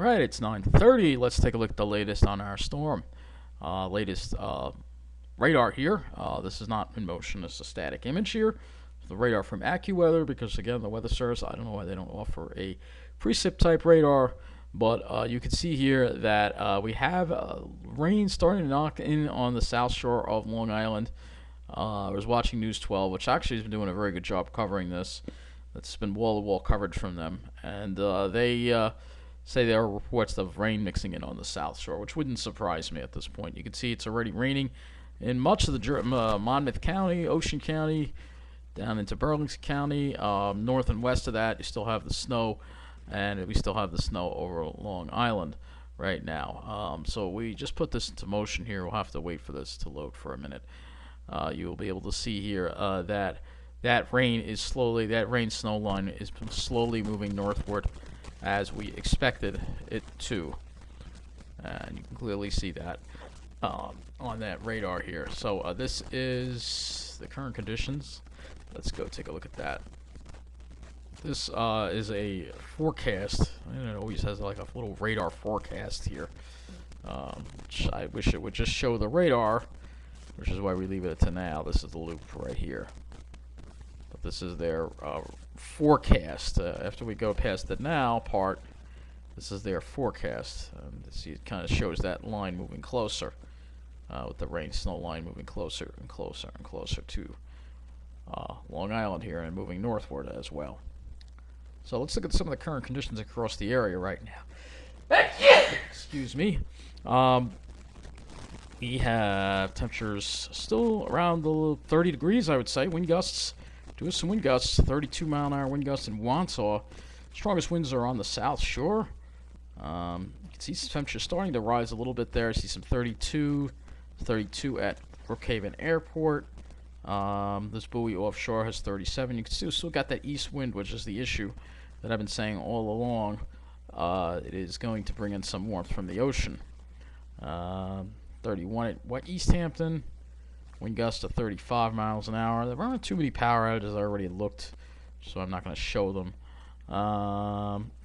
Alright, it's 9:30. Let's take a look at the latest on our storm. Latest radar here. This is not in motion, it's a static image here. The radar from AccuWeather, because again, the weather service, I don't know why they don't offer a precip type radar, but you can see here that we have rain starting to knock in on the south shore of Long Island. I was watching News 12, which actually has been doing a very good job covering this. It's been wall-to-wall coverage from them, and they say there are reports of rain mixing in on the south shore, which wouldn't surprise me at this point. You can see it's already raining in much of the Monmouth County, Ocean County, down into Burlington County. North and west of that, you still have the snow, and we still have the snow over Long Island right now. So we just put this into motion here. We'll have to wait for this to load for a minute. You will be able to see here that rain snow line is slowly moving northward as we expected it to, and you can clearly see that on that radar here. So this is the current conditions. Let's go take a look at that. This is a forecast, and it always has like a little radar forecast here, which I wish it would just show the radar, which is why we leave it to now. This is the loop right here. But this is their forecast. After we go past the now part, this is their forecast. See, it kind of shows that line moving closer, with the rain snow line moving closer and closer and closer to Long Island here, and moving northward as well. So let's look at some of the current conditions across the area right now. Excuse me. We have temperatures still around the 30 degrees, I would say. Wind gusts. Doing some wind gusts, 32 mile an hour wind gusts in Wansaw. Strongest winds are on the south shore. You can see some temperatures starting to rise a little bit there. I see some 32 at Brookhaven Airport. This buoy offshore has 37. You can see we still got that east wind, which is the issue that I've been saying all along. It is going to bring in some warmth from the ocean. 31 at East Hampton. Wind gusts to 35 miles an hour. There aren't too many power outages. I already looked, so I'm not going to show them.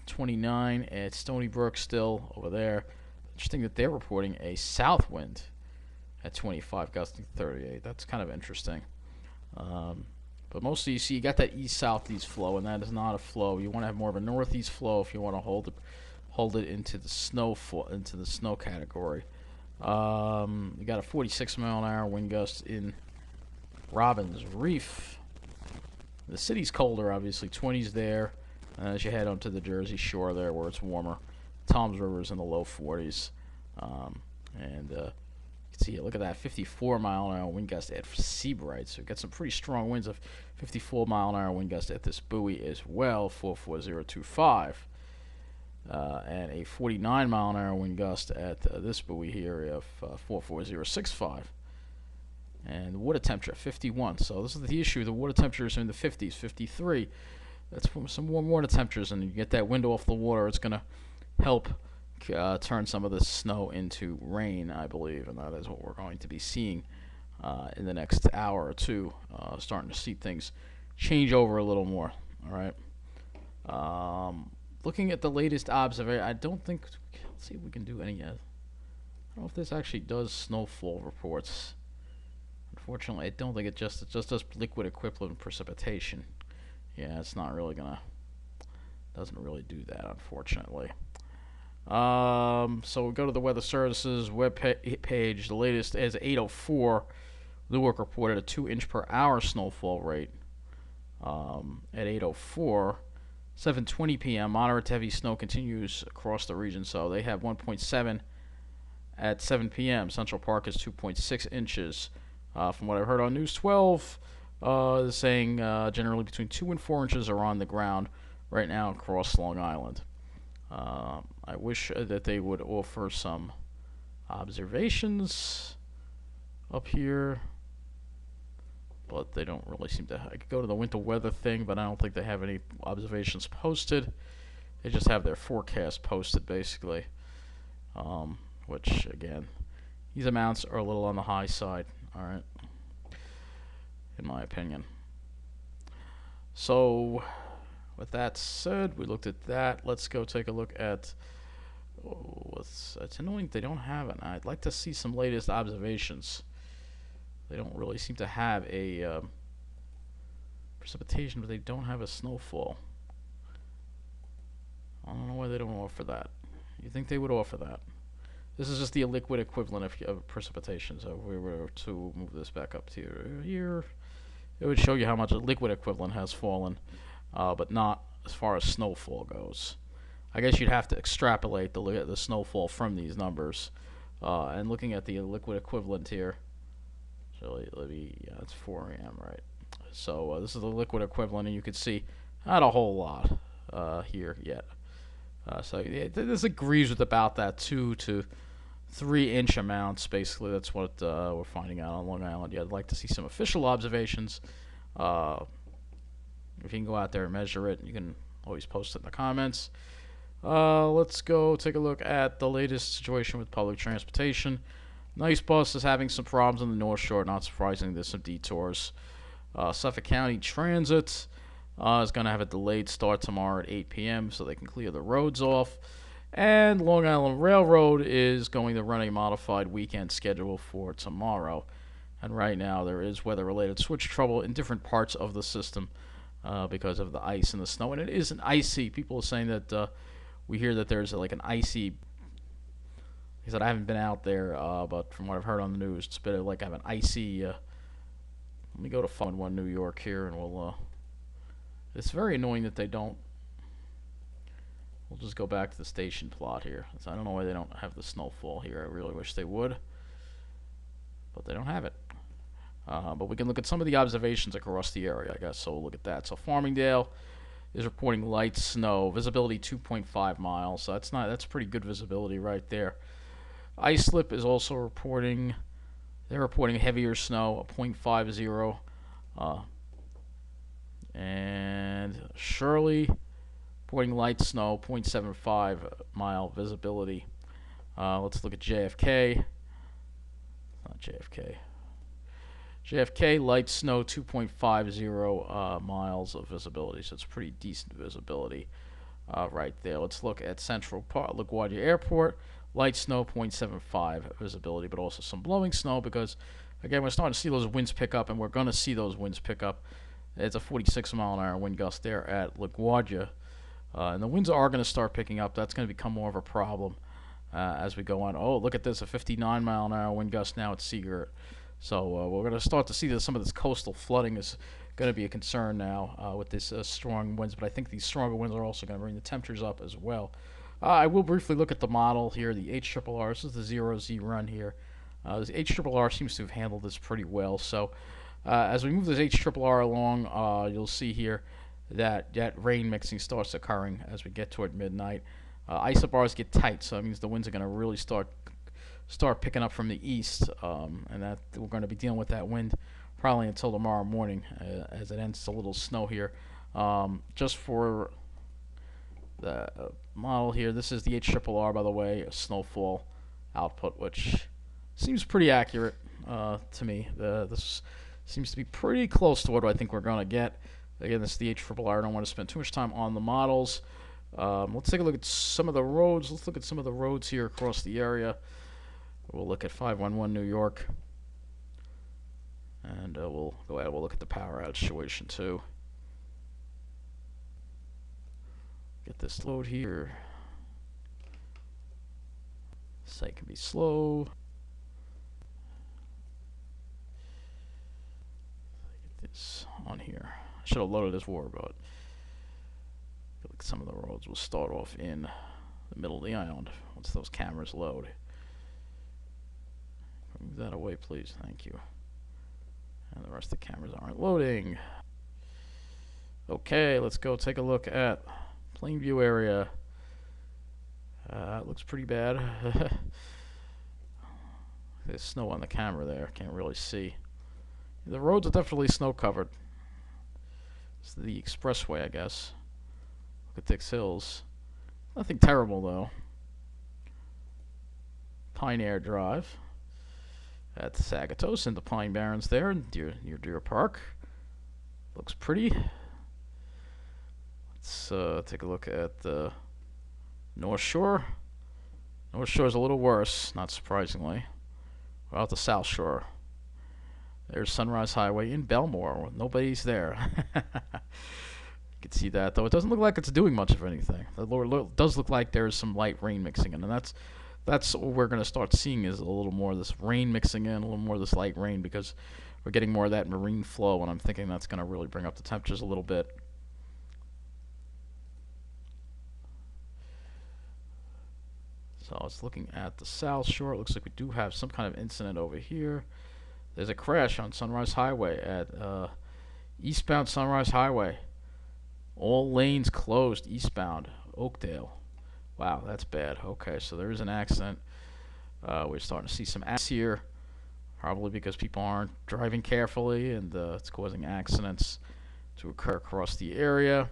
29 at Stony Brook still over there. Interesting that they're reporting a south wind at 25, gusting 38. That's kind of interesting. But mostly you see you got that east-southeast flow, and that is not a flow. You want to have more of a northeast flow if you want to hold it into the snow category. You got a 46 mile an hour wind gust in Robbins Reef. The city's colder, obviously. 20s there as you head onto the Jersey Shore there, where it's warmer. Toms River's in the low 40s, and you can see, look at that 54 mile an hour wind gust at Seabright. So we've got some pretty strong winds of 54 mile an hour wind gust at this buoy as well, 44025. And a 49 mile an hour wind gust at this buoy here of 44065. And the water temperature 51. So this is the issue. The water temperatures are in the 50s, 53. That's some warm water temperatures, and you get that wind off the water. It's going to help turn some of the snow into rain, I believe, and that is what we're going to be seeing in the next hour or two. Starting to see things change over a little more. All right. Looking at the latest observation, I don't think. Let's see if we can do any. I don't know if this actually does snowfall reports. Unfortunately, I don't think it just does liquid equivalent precipitation. Yeah, it's not really gonna. Doesn't really do that, unfortunately. So we go to the Weather Services web page. The latest is 8:04. Newark reported a 2-inch per hour snowfall rate. At 8:04. 7:20 p.m. Moderate to heavy snow continues across the region, so they have 1.7 at 7 p.m. Central Park is 2.6 inches. From what I've heard on News 12, saying generally between 2 and 4 inches are on the ground right now across Long Island. I wish that they would offer some observations up here, but they don't really seem to. I could go to the winter weather thing, but I don't think they have any observations posted. They just have their forecast posted, basically. Which, again, these amounts are a little on the high side, all right, in my opinion. So, with that said, we looked at that. Let's go take a look at Oh, it's annoying they don't have it. I'd like to see some latest observations. They don't really seem to have a precipitation, but they don't have a snowfall. I don't know why they don't offer that. You think they would offer that? This is just the liquid equivalent of precipitation. So if we were to move this back up to here, it would show you how much a liquid equivalent has fallen, but not as far as snowfall goes. I guess you'd have to extrapolate the snowfall from these numbers. And looking at the liquid equivalent here, so yeah, it's 4 a.m. right? So this is the liquid equivalent, and you can see not a whole lot here yet. So this agrees with about that 2 to 3 inch amounts. Basically, that's what we're finding out on Long Island. Yeah, I'd like to see some official observations. If you can go out there and measure it, you can always post it in the comments. Let's go take a look at the latest situation with public transportation. Nice Bus is having some problems on the North Shore. Not surprising, there's some detours. Suffolk County Transit is going to have a delayed start tomorrow at 8 p.m. so they can clear the roads off. And Long Island Railroad is going to run a modified weekend schedule for tomorrow. And right now there is weather-related switch trouble in different parts of the system because of the ice and the snow. And it is an icy. People are saying that we hear that there's like an icy. He said I haven't been out there, but from what I've heard on the news, it's been like I have an icy. Let me go to 511 New York here, and we'll. It's very annoying that they don't. We'll just go back to the station plot here. So I don't know why they don't have the snowfall here. I really wish they would, but they don't have it. But we can look at some of the observations across the area, I guess. So we'll look at that. So Farmingdale is reporting light snow, visibility 2.5 miles. So that's pretty good visibility right there. Islip is also reporting. They're reporting heavier snow, a 0.50. And Shirley reporting light snow, 0.75 mile visibility. Let's look at JFK. Not JFK. JFK light snow, 2.50 miles of visibility. So it's pretty decent visibility right there. Let's look at Central Park, LaGuardia Airport. Light snow, 0.75 visibility, but also some blowing snow because, again, we're starting to see those winds pick up, and we're going to see those winds pick up. It's a 46 mile an hour wind gust there at LaGuardia. And the winds are going to start picking up. That's going to become more of a problem as we go on. Oh, look at this, a 59 mile an hour wind gust now at Seagirt. So we're going to start to see that some of this coastal flooding is going to be a concern now with this strong winds. But I think these stronger winds are also going to bring the temperatures up as well. I will briefly look at the model here, the HRRR. This is the 0Z run here. This HRRR seems to have handled this pretty well. So as we move this HRRR along, you'll see here that rain mixing starts occurring as we get toward midnight. Isobars get tight, so that means the winds are going to really start picking up from the east, and that we're going to be dealing with that wind probably until tomorrow morning as it ends a little snow here. Just for the model here, this is the HRRR, by the way, snowfall output, which seems pretty accurate to me. This seems to be pretty close to what I think we're going to get. Again, this is the HRRR. I don't want to spend too much time on the models. Let's take a look at some of the roads. Let's look at some of the roads here across the area. We'll look at 511 New York. And we'll go ahead and we'll look at the power outage situation too. Get this load here. Site can be slow. Get this on here. I should have loaded this war, but look at some of the roads. We'll start off in the middle of the island once those cameras load. Move that away, please. Thank you. And the rest of the cameras aren't loading. Okay, let's go take a look at Plainview area. It looks pretty bad. There's snow on the camera there. Can't really see. The roads are definitely snow covered. It's the expressway, I guess. Look at Dix Hills. Nothing terrible, though. Pine Air Drive. At Sagitos into Pine Barrens there, near Deer Park. Looks pretty. Let's take a look at the North Shore. North Shore is a little worse, not surprisingly. We're out the South Shore. There's Sunrise Highway in Belmore. Nobody's there. You can see that, though. It doesn't look like it's doing much of anything. It does look like there's some light rain mixing in, and that's what we're going to start seeing is a little more of this rain mixing in, a little more of this light rain, because we're getting more of that marine flow, and I'm thinking that's going to really bring up the temperatures a little bit. So it's looking at the South Shore. It looks like we do have some kind of incident over here. There's a crash on Sunrise Highway at eastbound Sunrise Highway. All lanes closed eastbound Oakdale. Wow, that's bad. Okay, so there is an accident. We're starting to see some accidents here, probably because people aren't driving carefully, and it's causing accidents to occur across the area.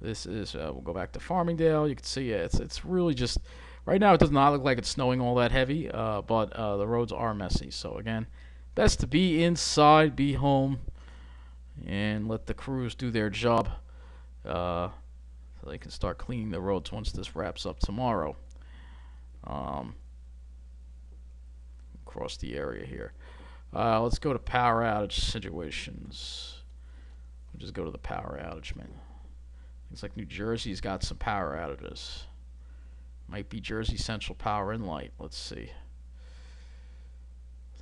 This is, we'll go back to Farmingdale. You can see it's really just, right now it does not look like it's snowing all that heavy, but the roads are messy. So again, best to be inside, be home, and let the crews do their job, so they can start cleaning the roads once this wraps up tomorrow. Across the area here. Let's go to power outage situations. We'll just go to the power outage menu. Looks like New Jersey's got some power outages. Might be Jersey Central Power and Light. Let's see.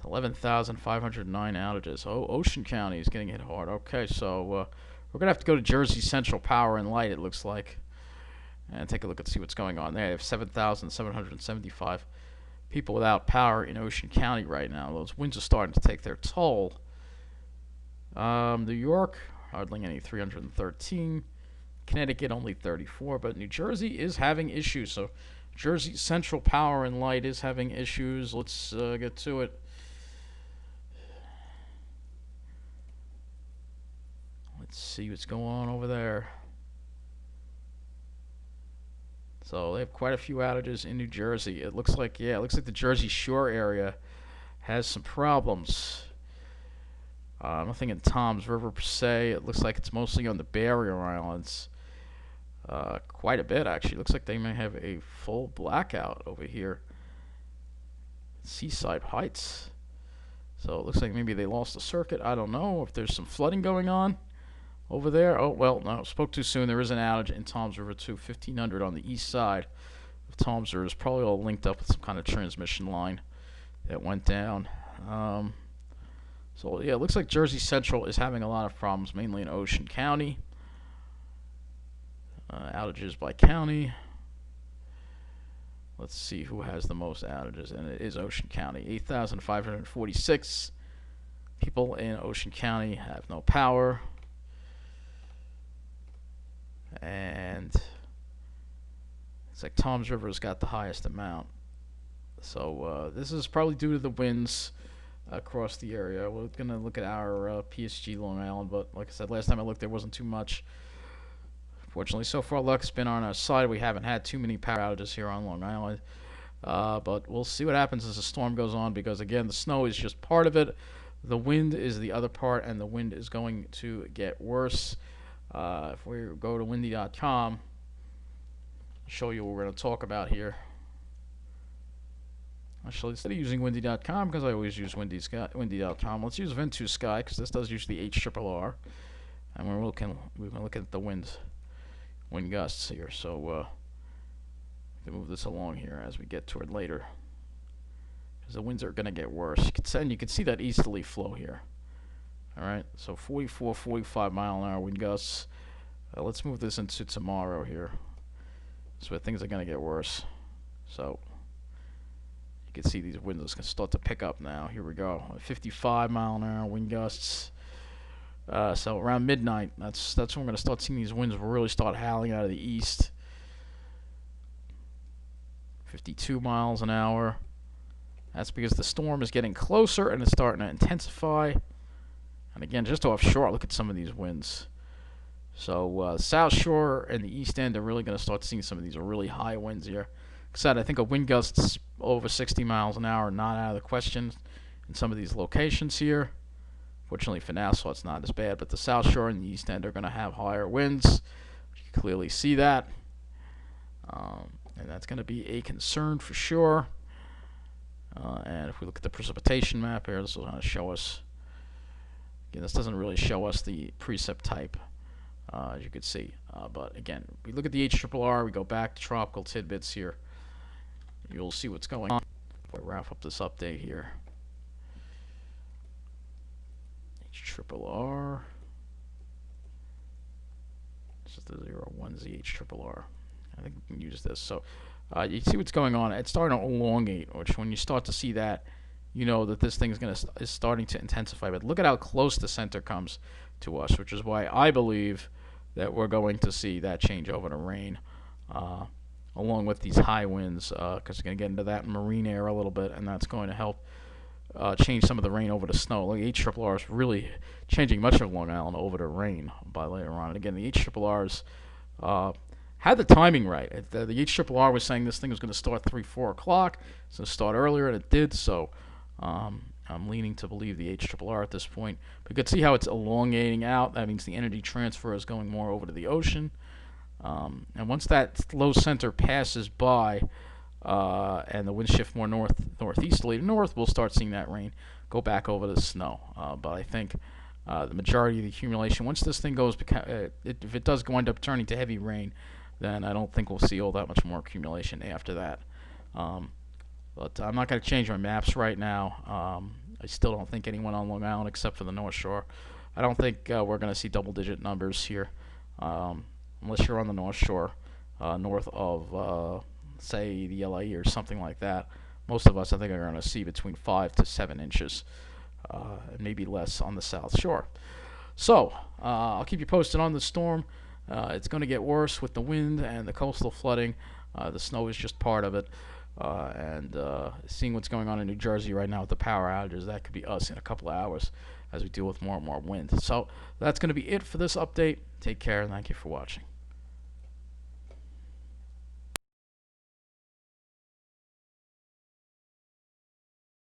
11,509 outages. Oh, Ocean County is getting hit hard. Okay, so we're going to have to go to Jersey Central Power and Light, it looks like, and take a look and see what's going on there. They have 7,775 people without power in Ocean County right now. Those winds are starting to take their toll. New York, hardly any, 313. Connecticut only 34, but New Jersey is having issues. So Jersey Central Power and Light is having issues. Let's get to it. Let's see what's going on over there. So they have quite a few outages in New Jersey. It looks like, yeah, it looks like the Jersey Shore area has some problems. Nothing in Toms River per se. It looks like it's mostly on the barrier islands. Quite a bit, actually. Looks like they may have a full blackout over here. Seaside Heights. So it looks like maybe they lost the circuit. I don't know if there's some flooding going on over there. Oh, well, no, spoke too soon. There is an outage in Toms River too. 1500 on the east side of Toms River. It's probably all linked up with some kind of transmission line that went down. So yeah, it looks like Jersey Central is having a lot of problems, mainly in Ocean County. Outages by county. Let's see who has the most outages, and it is Ocean County. 8,546 people in Ocean County have no power. And it's like Toms River's got the highest amount. So this is probably due to the winds across the area. We're going to look at our PSG Long Island, but like I said, last time I looked, there wasn't too much. Fortunately, so far luck's been on our side. We haven't had too many power outages here on Long Island. But we'll see what happens as the storm goes on, because again, the snow is just part of it. The wind is the other part, and the wind is going to get worse. If we go to windy.com, I'll show you what we're going to talk about here. Actually, instead of using windy.com, because I always use windy.com, let's use Ventu Sky, because this does use the HRRR. And we're going to look at the wind gusts here. So we can move this along here as we get to it later, because the winds are going to get worse. You can see that easterly flow here. Alright, so 44, 45 mile an hour wind gusts. Let's move this into tomorrow here. So things are going to get worse. So you can see these winds are going to start to pick up now. Here we go. 55 mile an hour wind gusts. So around midnight, that's when we're going to start seeing these winds really start howling out of the east. 52 miles an hour. That's because the storm is getting closer and it's starting to intensify. And again, just offshore, look at some of these winds. So South Shore and the East End are really going to start seeing some of these really high winds here. Like I said, I think a wind gusts over 60 miles an hour are not out of the question in some of these locations here. Fortunately for Nassau, it's not as bad, but the South Shore and the East End are going to have higher winds. You can clearly see that. And that's going to be a concern for sure. And if we look at the precipitation map here, this will kind of show us. Again, this doesn't really show us the precip type, as you can see. But again, we look at the HRRR, we go back to tropical tidbits here. You'll see what's going on. If I wrap up this update here. HRRR. This is the 01Z HRRR. I think we can use this. So you see what's going on. It's starting to elongate, which when you start to see that, you know that this thing is starting to intensify. But look at how close the center comes to us, which is why I believe that we're going to see that change over to rain, along with these high winds, because we're going to get into that marine air a little bit, and that's going to help change some of the rain over to snow. Like HRRR is really changing much of Long Island over to rain by later on. And again, the HRRRs had the timing right. The HRRR was saying this thing was going to start 3-4 o'clock. It's going to start earlier, and it did. So I'm leaning to believe the HRRR at this point. But you can see how it's elongating out. That means the energy transfer is going more over to the ocean. And once that low center passes by, and the winds shift more northeasterly to north, we'll start seeing that rain go back over the snow. But I think the majority of the accumulation, once this thing goes, if it does wind up turning to heavy rain, then I don't think we'll see all that much more accumulation after that. But I'm not going to change my maps right now. I still don't think anyone on Long Island except for the North Shore. I don't think we're going to see double-digit numbers here, unless you're on the North Shore, north of, say, the LA or something like that. Most of us, I think, are going to see between 5 to 7 inches, and maybe less on the South Shore. So I'll keep you posted on the storm. It's going to get worse with the wind and the coastal flooding. The snow is just part of it. And seeing what's going on in New Jersey right now with the power outages, that could be us in a couple of hours as we deal with more and more wind. So that's going to be it for this update. Take care, and thank you for watching.